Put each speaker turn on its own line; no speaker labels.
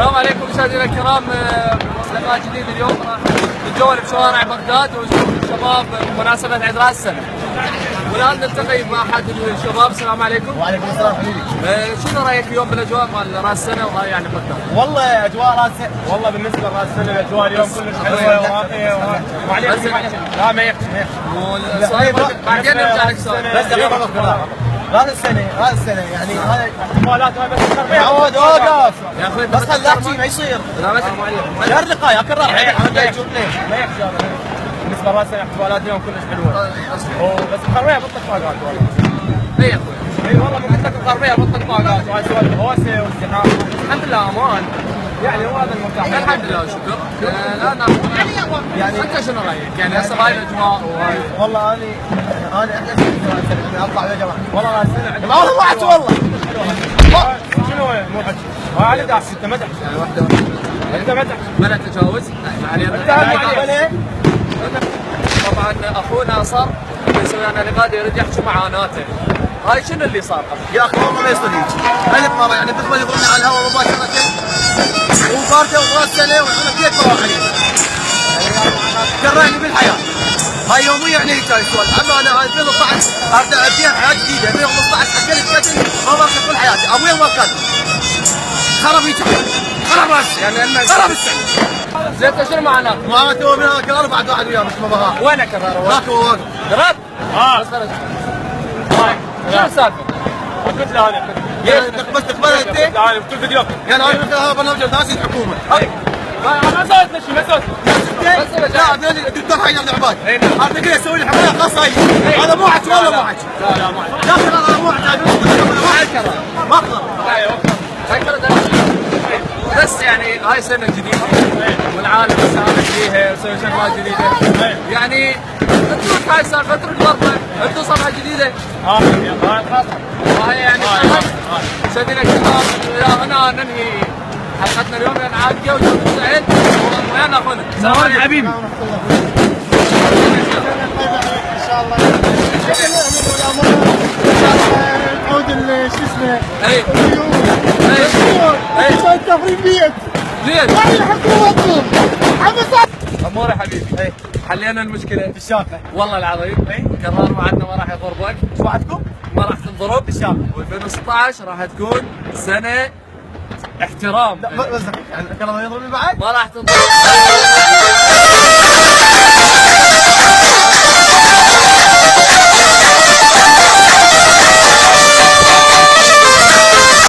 السلام عليكم مشاهدينا الكرام، لقاء جديد اليوم راح نتجول بشوارع بغداد ونشوف الشباب بمناسبة عيد راس السنة. والآن نلتقي مع أحد الشباب. السلام عليكم.
وعليكم السلام حبيبي.
شنو رأيك اليوم بالأجواء مال راس السنة وهاي يعني بغداد؟
والله أجواء راس السنة، والله بالنسبة لراس السنة الأجواء اليوم كلش حلوة وراقية وعليك. لا ما يحكي
بعدين نرجع لك سؤال.
بس دقيقة. راس السنة يعني هاي احتفالات هاي بس تربية. عود اوقف
يا اخوي
بس خلاك ما يصير.
سلامتك معلم.
غير لقاء اكرر عليك ما يجون ليه؟ ما يحكي هذا. بالنسبة لراس السنة احتفالات اليوم كلش حلوة. بس الخربية بالطقطقات والله.
اي يا اخوي.
اي والله من عندك الخربية بالطقطقات وهاي سوالف الهوسة والازدحام. الحمد لله امان. يعني هو هذا المرتاح.
الحمد لله وشكر. الان يعني انت شنو رايك؟ يعني هسه هاي الاجواء وهاي
والله انا احلى شيء اطلع يا جماعه. والله راس السنه والله ضاعت والله. شنو مو حكي؟ علي داس انت مدح
يعني واحده
انت مدح
بلا تجاوز يعني طبعا اخونا صار يسوي لنا لقاء يريد يحكي معاناته. هاي شنو اللي صار؟
يا اخي والله ما يصير هيك. الف مره يعني مثل ما يضربنا على الهواء مباشره وبارده وراس سنه وانا كيف بروح عليه. كرهني بالحياه. هاي يوميا يعني هيك هاي السؤال. اما انا 2012 ابدا اديها حياه جديده. 2015 حكيت كتل ما باخذ كل حياتي. ابوي ما كان خرب هيك خرب راسي يعني خرب السنه.
زين انت شنو معناته؟
معناته من هذا كرار بعد واحد وياه مش ما بها.
وينه كرار؟
ذاك هو واقف.
كرار؟ بس خرج. شنو السالفه؟
قلت له انا بس تقبلها انت؟ لا قلت فيديو يعني انا برنامج ناسي الحكومه. ما سويت شيء ما سويت. لا الدكتور حي عبد العباد. هذا كذا يسوي لي حمله خاصه هي. هذا مو حكي والله مو حكي. لا مو حكي. لا انا مو حكي. ما اقدر.
بس يعني هاي سنه جديده والعالم سامح فيها ويسوي شغلات جديده. يعني اترك هاي السالفه، اترك غلطه، انتم صفحه جديده. هاي يعني مشاهدينا الكرام الى هنا ننهي حلقتنا اليوم لان عاد جو سعيد ويانا اخونا.
السلام عليكم حبيبي.
ان شاء الله تعود شو اسمه
اي
اي التفريمية
ليش؟
هاي الحكومة حبست
امور يا حبيبي. حلينا المشكله
في الشافعي
والله العظيم. قرار وعدنا ما راح يضربك.
شو وعدكم؟
ما راح تنضرب
في الشافعي.
و2016 راح تكون سنه احترام.
لا بس يعني كلام يضربني بعد؟
ما راح تنضرب.